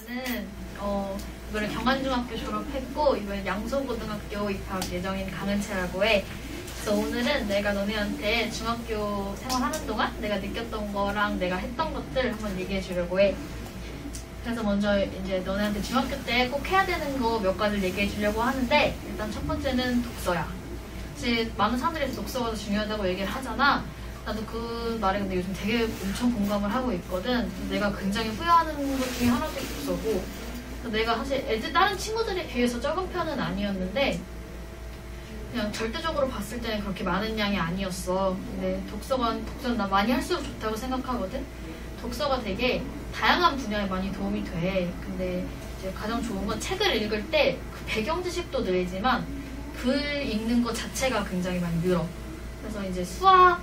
나는 이번에 경안중학교 졸업했고 이번에 양소고등학교 입학 예정인 강은채라고 해. 그래서 오늘은 내가 너네한테 중학교 생활하는 동안 내가 느꼈던 거랑 내가 했던 것들 한번 얘기해 주려고 해. 그래서 먼저 이제 너네한테 중학교 때 꼭 해야 되는 거 몇 가지를 얘기해 주려고 하는데, 일단 첫 번째는 독서야. 사실 많은 사람들이 독서가 더 중요하다고 얘기를 하잖아. 나도 그 말에 근데 요즘 되게 엄청 공감을 하고 있거든. 내가 굉장히 후회하는 것 중에 하나도 독서고, 내가 사실 다른 친구들에 비해서 적은 편은 아니었는데 그냥 절대적으로 봤을 때는 그렇게 많은 양이 아니었어. 근데 독서는 나 많이 할수록 좋다고 생각하거든. 독서가 되게 다양한 분야에 많이 도움이 돼. 근데 이제 가장 좋은 건 책을 읽을 때 그 배경 지식도 늘지만 글 읽는 것 자체가 굉장히 많이 늘어. 그래서 이제 수학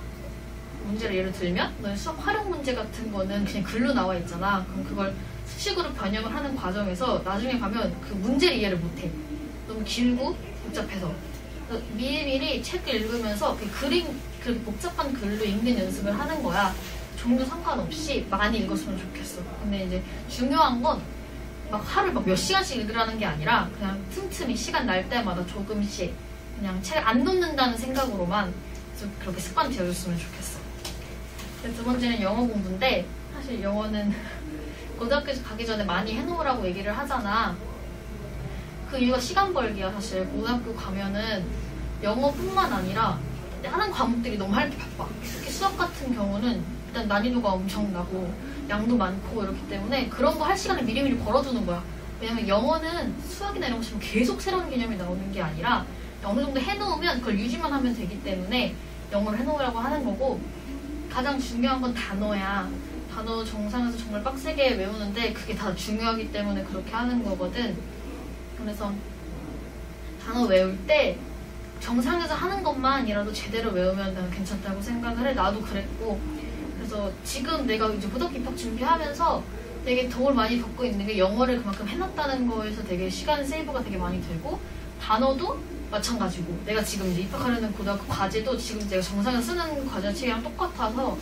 문제를 예를 들면 너의 수학 활용 문제 같은 거는 그냥 글로 나와 있잖아. 그럼 그걸 수식으로 번역을 하는 과정에서 나중에 가면 그 문제를 이해를 못해. 너무 길고 복잡해서. 미리미리 책을 읽으면서 그렇게 복잡한 글로 읽는 연습을 하는 거야. 종류 상관없이 많이 읽었으면 좋겠어. 근데 이제 중요한 건 막 하루 몇 시간씩 읽으라는 게 아니라 그냥 틈틈이 시간 날 때마다 조금씩 그냥 책 안 놓는다는 생각으로만 그렇게 습관 들여줬으면 좋겠어. 두 번째는 영어 공부인데, 사실 영어는 고등학교 가기 전에 많이 해놓으라고 얘기를 하잖아. 그 이유가 시간 벌기야. 사실 고등학교 가면은 영어뿐만 아니라 하는 과목들이 너무 할 게 바빠. 특히 수학 같은 경우는 일단 난이도가 엄청나고 양도 많고 이렇기 때문에 그런 거 할 시간을 미리미리 벌어두는 거야. 왜냐면 영어는 수학이나 이런 것처럼 계속 새로운 개념이 나오는 게 아니라 어느 정도 해놓으면 그걸 유지만 하면 되기 때문에 영어를 해놓으라고 하는 거고, 가장 중요한 건 단어야. 단어 정상에서 정말 빡세게 외우는데 그게 다 중요하기 때문에 그렇게 하는 거거든. 그래서 단어 외울 때 정상에서 하는 것만이라도 제대로 외우면 나는 괜찮다고 생각을 해. 나도 그랬고. 그래서 지금 내가 이제 고등학교 입학 준비하면서 되게 도움을 많이 받고 있는 게 영어를 그만큼 해놨다는 거에서 되게 시간 세이브가 되게 많이 되고, 단어도 마찬가지고 내가 지금 이제 입학하려는 고등학교 과제도 지금 내가 정상에서 쓰는 과제책이랑 똑같아서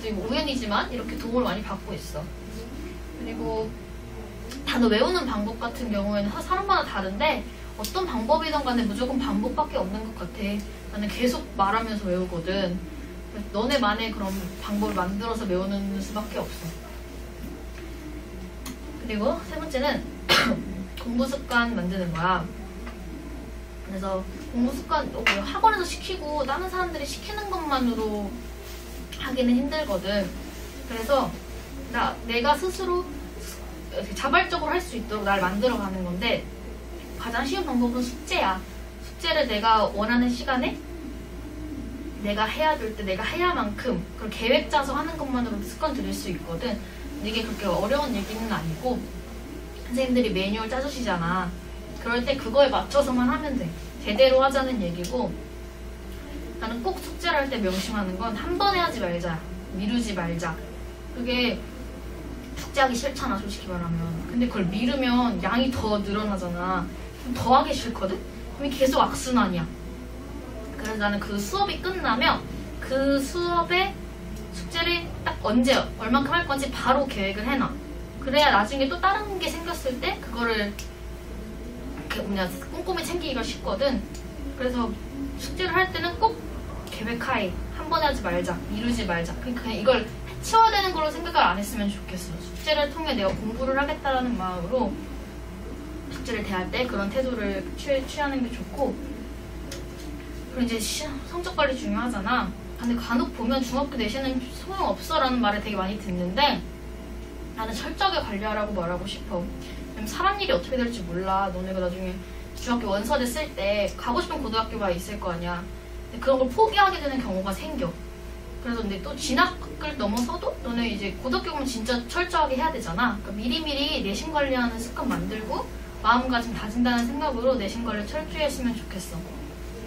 우연이지만 이렇게 도움을 많이 받고 있어. 그리고 단어 외우는 방법 같은 경우에는 사람마다 다른데 어떤 방법이든 간에 무조건 반복밖에 없는 것 같아. 나는 계속 말하면서 외우거든. 너네만의 그런 방법을 만들어서 외우는 수밖에 없어. 그리고 세 번째는 공부 습관 만드는 거야. 그래서 공부 습관 학원에서 시키고 다른 사람들이 시키는 것만으로 하기는 힘들거든. 그래서 내가 스스로 자발적으로 할 수 있도록 날 만들어가는 건데, 가장 쉬운 방법은 숙제야. 숙제를 내가 원하는 시간에 내가 해야 될 때 내가 해야만큼 그걸 계획 짜서 하는 것만으로도 습관 들일 수 있거든. 이게 그렇게 어려운 얘기는 아니고 선생님들이 매뉴얼 짜주시잖아. 그럴 때 그거에 맞춰서만 하면 돼. 제대로 하자는 얘기고, 나는 꼭 숙제를 할 때 명심하는 건 한 번에 하지 말자, 미루지 말자. 그게 숙제하기 싫잖아, 솔직히 말하면. 근데 그걸 미루면 양이 더 늘어나잖아. 그럼 더 하기 싫거든? 그럼 계속 악순환이야. 그래서 나는 그 수업이 끝나면 그 수업의 숙제를 딱 언제 얼만큼 할 건지 바로 계획을 해놔. 그래야 나중에 또 다른 게 생겼을 때 그거를 꼼꼼히 챙기기가 쉽거든. 그래서 숙제를 할 때는 꼭 계획하에 한 번에 하지 말자, 미루지 말자. 그러니까 그냥 이걸 해치워야 되는 걸로 생각을 안 했으면 좋겠어. 숙제를 통해 내가 공부를 하겠다라는 마음으로 숙제를 대할 때 그런 태도를 취하는 게 좋고, 그리고 이제 성적 관리 중요하잖아. 근데 간혹 보면 중학교 내신은 소용없어 라는 말을 되게 많이 듣는데, 나는 철저하게 관리하라고 말하고 싶어. 왜냐면 사람 일이 어떻게 될지 몰라. 너네가 나중에 중학교 원서를 쓸 때 가고 싶은 고등학교가 있을 거 아니야. 근데 그런 걸 포기하게 되는 경우가 생겨. 그래서 근데 또 진학을 넘어서도 너네 이제 고등학교 가면 진짜 철저하게 해야 되잖아. 그러니까 미리미리 내신 관리하는 습관 만들고 마음가짐 다진다는 생각으로 내신 관리 철저히 했으면 좋겠어.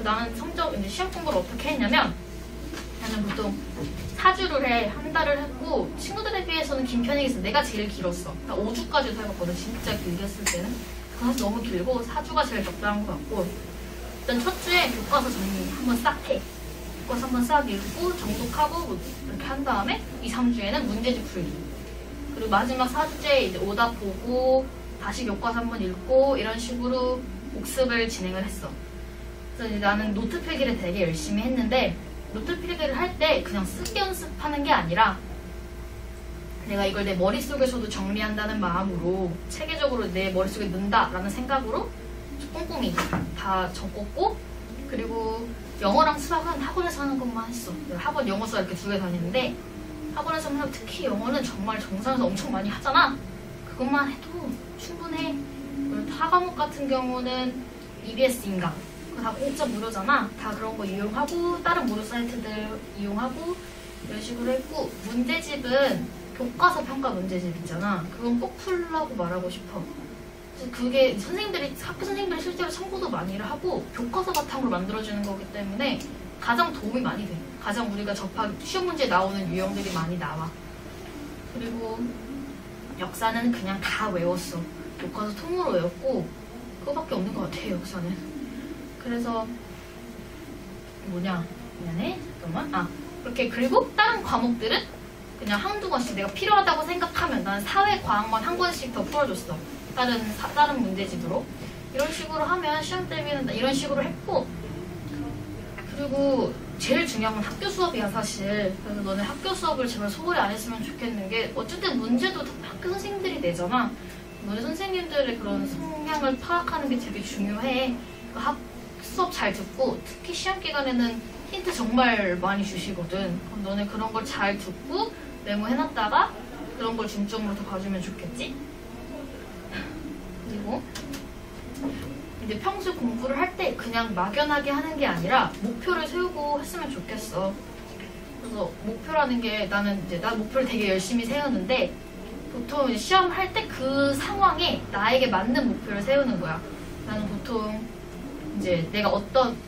나는 이제 시험 공부를 어떻게 했냐면, 나는 보통 4주를 해. 한 달을 했고, 친구들에 비해서는 긴 편이겠어. 내가 제일 길었어. 나 5주까지도 해봤거든. 진짜 길게 했을 때는. 그건 사실 너무 길고 4주가 제일 적당한 것 같고, 일단 첫 주에 교과서 정리 한번 싹 해. 교과서 한번 싹 읽고 정독하고 이렇게 한 다음에 2, 3주에는 문제집 풀기. 그리고 마지막 4주째 이제 오답 보고 다시 교과서 한번 읽고 이런 식으로 복습을 진행을 했어. 그래서 이제 나는 노트 필기를 되게 열심히 했는데 노트 필기를 할 때 그냥 쓰기 연습하는 게 아니라 내가 이걸 내 머릿속에서도 정리한다는 마음으로 체계적으로 내 머릿속에 넣는다라는 생각으로 꼼꼼히 다 적었고, 그리고 영어랑 수학은 학원에서 하는 것만 했어. 학원 영어 수학 이렇게 2개 다니는데 학원에서 하면 특히 영어는 정말 정상에서 엄청 많이 하잖아. 그것만 해도 충분해. 그리고 타과목 같은 경우는 EBS 인강 다 공짜 무료잖아. 다 그런 거 이용하고 다른 무료 사이트들 이용하고 이런 식으로 했고, 문제집은 교과서 평가 문제집 있잖아. 그건 꼭 풀라고 말하고 싶어. 그게 학교 선생님들이 실제로 참고도 많이 하고 교과서 바탕으로 만들어주는 거기 때문에 가장 도움이 많이 돼. 가장 우리가 시험 문제에 나오는 유형들이 많이 나와. 그리고 역사는 그냥 다 외웠어. 교과서 통으로 외웠고 그거밖에 없는 것 같아, 역사는. 그래서 미안해. 잠깐만. 그렇게. 그리고 다른 과목들은 그냥 한두 권씩 내가 필요하다고 생각하면 난 사회 과학만 한 권씩 더 풀어줬어. 다른 문제집으로. 이런 식으로 하면 시험 때문에 이런 식으로 했고, 그리고 제일 중요한 건 학교 수업이야, 사실. 그래서 너네 학교 수업을 제발 소홀히 안 했으면 좋겠는 게, 어쨌든 문제도 학교 선생님들이 내잖아. 너네 선생님들의 그런 성향을 파악하는 게 되게 중요해. 수업 잘 듣고, 특히 시험 기간에는 힌트 정말 많이 주시거든. 그럼 너네 그런 걸 잘 듣고 메모해놨다가 그런 걸 중점으로 더 봐주면 좋겠지? 그리고 이제 평소 공부를 할 때 그냥 막연하게 하는 게 아니라 목표를 세우고 했으면 좋겠어. 그래서 목표라는 게 난 목표를 되게 열심히 세우는데 보통 이제 시험을 할 때 그 상황에 나에게 맞는 목표를 세우는 거야. 나는 보통 이제 내가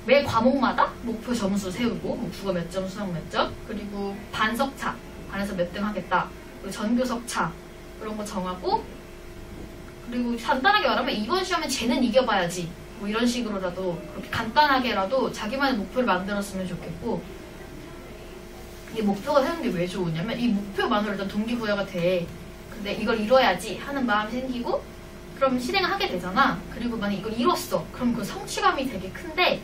매 과목마다 목표 점수 세우고, 뭐 국어 몇 점, 수학 몇 점, 그리고 반석차, 반에서 몇 등 하겠다, 그리고 전교석차 그런 거 정하고, 그리고 간단하게 말하면 이번 시험엔 쟤는 이겨봐야지, 뭐 이런 식으로라도 그렇게 간단하게라도 자기만의 목표를 만들었으면 좋겠고, 이 목표가 세우는 게 왜 좋으냐면 이 목표만으로 일단 동기부여가 돼. 근데 이걸 이뤄야지 하는 마음이 생기고 그럼 실행을 하게 되잖아. 그리고 만약 이걸 이뤘어. 그럼 그 성취감이 되게 큰데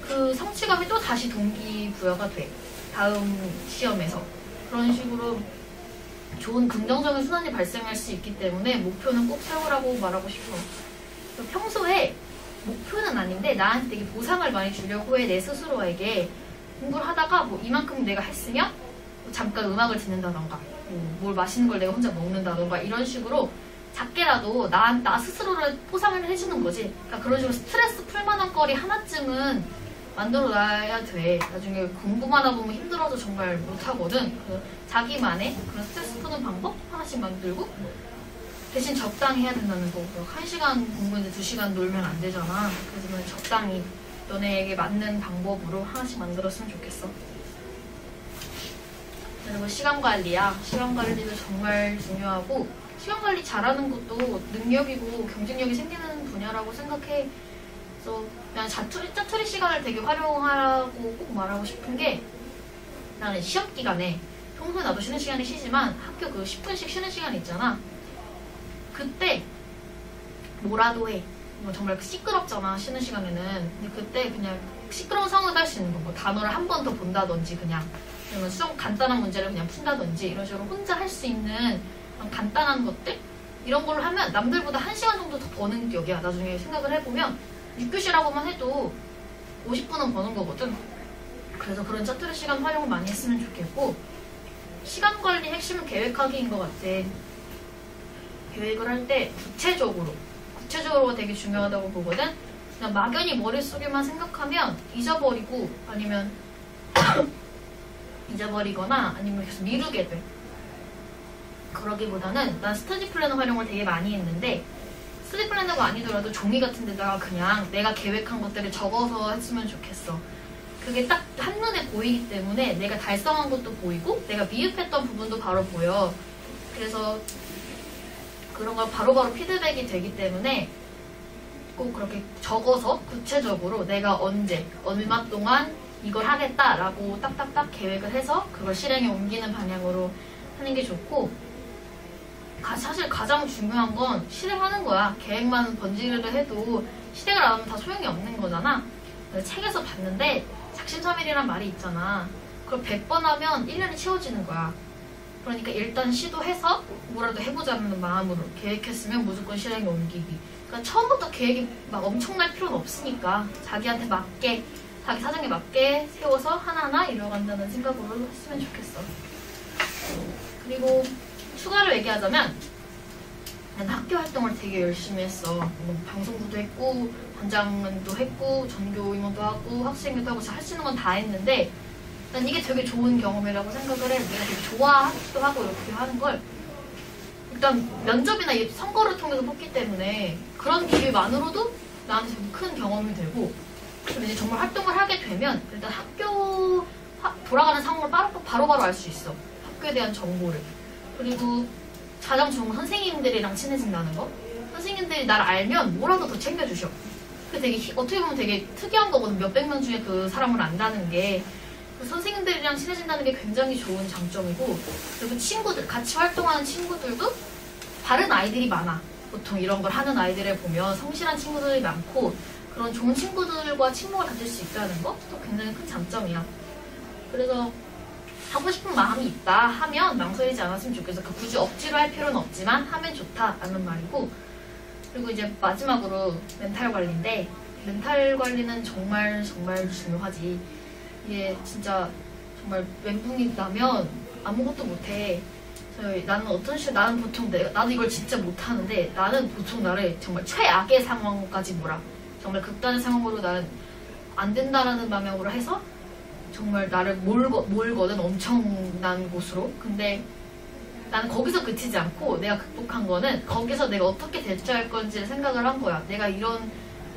그 성취감이 또 다시 동기부여가 돼. 다음 시험에서. 그런 식으로 좋은 긍정적인 순환이 발생할 수 있기 때문에 목표는 꼭 세우라고 말하고 싶어. 평소에 목표는 아닌데 나한테 되게 보상을 많이 주려고 해. 내 스스로에게. 공부를 하다가 뭐 이만큼 내가 했으면 뭐 잠깐 음악을 듣는다던가 뭘 맛있는 걸 내가 혼자 먹는다던가 이런 식으로 작게라도 나 스스로를 포상을 해주는 거지. 그러니까 그런 식으로 스트레스 풀만한 거리 하나쯤은 만들어놔야 돼. 나중에 공부만 하다 보면 힘들어서 정말 못하거든. 자기만의 그런 스트레스 푸는 방법 하나씩 만들고, 대신 적당히 해야 된다는 거. 1시간 공부인데 2시간 놀면 안 되잖아. 그래서 적당히 너네에게 맞는 방법으로 하나씩 만들었으면 좋겠어. 그리고 시간 관리야. 시간 관리도 정말 중요하고, 시간 관리 잘하는 것도 능력이고 경쟁력이 생기는 분야라고 생각해. 그래서 그냥 짜투리 시간을 되게 활용하라고 꼭 말하고 싶은 게, 나는 시험 기간에 평소에 나도 쉬는 시간이 쉬지만 학교 그 10분씩 쉬는 시간 있잖아. 그때 뭐라도 해. 뭐 정말 시끄럽잖아, 쉬는 시간에는. 근데 그때 그냥 시끄러운 상황에도 할 수 있는 거. 뭐 단어를 한 번 더 본다든지, 그냥 그러면 수업 간단한 문제를 그냥 푼다든지, 이런 식으로 혼자 할 수 있는 간단한 것들? 이런 걸로 하면 남들보다 1시간 정도 더 버는 격이야. 나중에 생각을 해보면 6교시라고만 해도 50분은 버는 거거든. 그래서 그런 짜투리 시간 활용을 많이 했으면 좋겠고, 시간 관리 핵심은 계획하기인 것 같아. 계획을 할 때 구체적으로가 되게 중요하다고 보거든. 그냥 막연히 머릿속에만 생각하면 잊어버리고 잊어버리거나 아니면 계속 미루게 돼. 그러기보다는 난 스터디 플래너 활용을 되게 많이 했는데, 스터디 플래너가 아니더라도 종이 같은 데다가 그냥 내가 계획한 것들을 적어서 했으면 좋겠어. 그게 딱 한눈에 보이기 때문에 내가 달성한 것도 보이고 내가 미흡했던 부분도 바로 보여. 그래서 그런 걸 바로바로 피드백이 되기 때문에 꼭 그렇게 적어서 구체적으로 내가 언제, 얼마 동안 이걸 하겠다라고 딱딱딱 계획을 해서 그걸 실행에 옮기는 방향으로 하는 게 좋고, 사실 가장 중요한 건 실행하는 거야. 계획만 번지르르 해도 실행을 안 하면 다 소용이 없는 거잖아. 책에서 봤는데 작심삼일이란 말이 있잖아. 그걸 100번 하면 1년이 채워지는 거야. 그러니까 일단 시도해서 뭐라도 해보자는 마음으로 계획했으면 무조건 실행에 옮기기. 그러니까 처음부터 계획이 막 엄청날 필요는 없으니까 자기한테 맞게, 자기 사정에 맞게 세워서 하나하나 이뤄간다는 생각으로 했으면 좋겠어. 그리고 추가로 얘기하자면 나는 학교 활동을 되게 열심히 했어. 뭐 방송부도 했고 반장도 했고 전교 임원도 하고 학생회도 하고 할 수 있는 건 다 했는데 난 이게 되게 좋은 경험이라고 생각을 해. 내가 되게 좋아하기도 하고 이렇게 하는 걸 일단 면접이나 선거를 통해서 뽑기 때문에 그런 기회만으로도 나한테 되게 큰 경험이 되고, 그리고 이제 정말 활동을 하게 되면 일단 학교 돌아가는 상황을 바로바로 알 수 있어. 학교에 대한 정보를. 그리고 가장 좋은 건 선생님들이랑 친해진다는 거. 선생님들이 나를 알면 뭐라도 더 챙겨주셔. 그게 되게 어떻게 보면 되게 특이한 거거든. 몇백 명 중에 그 사람을 안다는 게. 그 선생님들이랑 친해진다는 게 굉장히 좋은 장점이고, 그리고 친구들, 같이 활동하는 친구들도 다른 아이들이 많아. 보통 이런 걸 하는 아이들을 보면 성실한 친구들이 많고 그런 좋은 친구들과 친목을 가질 수 있다는 것도 굉장히 큰 장점이야. 그래서 하고 싶은 마음이 있다 하면 망설이지 않았으면 좋겠어. 굳이 억지로 할 필요는 없지만 하면 좋다라는 말이고, 그리고 이제 마지막으로 멘탈 관리인데, 멘탈 관리는 정말 중요하지. 이게 진짜 정말 멘붕이 나면 아무것도 못해. 나는 나는 보통 나도 이걸 진짜 못하는데 나는 보통 나를 정말 최악의 상황까지 몰아. 정말 극단의 상황으로 나는 안 된다라는 방향으로 해서 정말 나를 몰거든, 엄청난 곳으로. 근데 나는 거기서 그치지 않고 내가 극복한 거는 거기서 내가 어떻게 대처할 건지를 생각을 한 거야. 내가 이런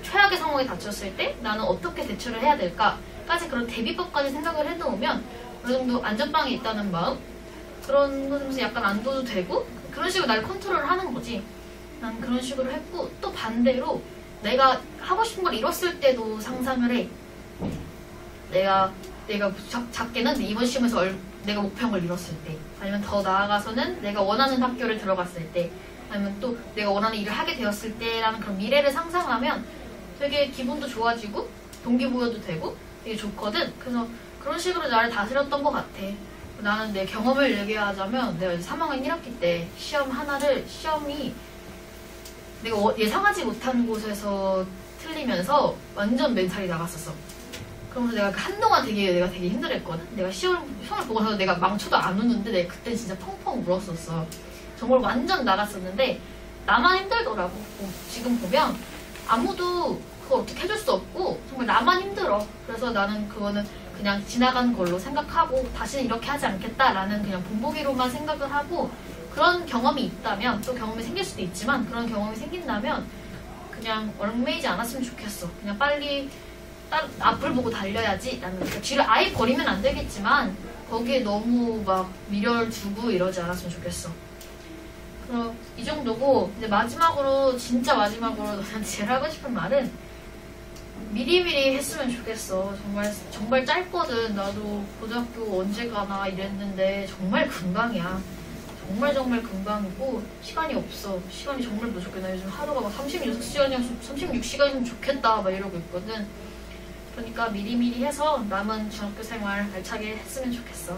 최악의 상황에 닥쳤을 때 나는 어떻게 대처를 해야 될까까지 그런 대비법까지 생각을 해놓으면 어느 정도 안전방에 있다는 마음? 그런 거면서 약간 안도도 되고 그런 식으로 날 컨트롤을 하는 거지. 난 그런 식으로 했고, 또 반대로 내가 하고 싶은 걸 이뤘을 때도 상상을 해. 내가 작게는 이번 시험에서 내가 목표한 걸 이뤘을 때, 아니면 더 나아가서는 내가 원하는 학교를 들어갔을 때, 아니면 또 내가 원하는 일을 하게 되었을 때라는 그런 미래를 상상하면 되게 기분도 좋아지고 동기부여도 되고 되게 좋거든. 그래서 그런 식으로 나를 다스렸던 것 같아. 나는 내 경험을 얘기하자면 내가 이제 3학년 1학기 때 시험이 내가 예상하지 못한 곳에서 틀리면서 완전 멘탈이 나갔었어. 그러면서 내가 한동안 내가 되게 힘들었거든. 내가 시험을 보고 나서 내가 망쳐도 안 우는데 내가 그때 진짜 펑펑 울었었어. 정말 완전 나갔었는데 나만 힘들더라고. 지금 보면 아무도 그걸 어떻게 해줄 수 없고 정말 나만 힘들어. 그래서 나는 그거는 그냥 지나간 걸로 생각하고 다시는 이렇게 하지 않겠다라는 그냥 본보기로만 생각을 하고, 그런 경험이 있다면, 또 경험이 생길 수도 있지만 그런 경험이 생긴다면 그냥 얽매이지 않았으면 좋겠어. 그냥 빨리 앞을 보고 달려야지 라는, 그러니까 뒤를 아예 버리면 안 되겠지만 거기에 너무 막 미련 두고 이러지 않았으면 좋겠어. 그럼 이 정도고, 이제 진짜 마지막으로 너한테 제일 하고 싶은 말은 미리미리 했으면 좋겠어. 정말 짧거든. 나도 고등학교 언제 가나 이랬는데 정말 금방이야. 정말 금방이고 시간이 없어. 시간이 정말 부족해. 나 요즘 하루가 막 36시간이면 36시간이면 좋겠다 막 이러고 있거든. 그러니까 미리미리 해서 남은 중학교 생활 알차게 했으면 좋겠어.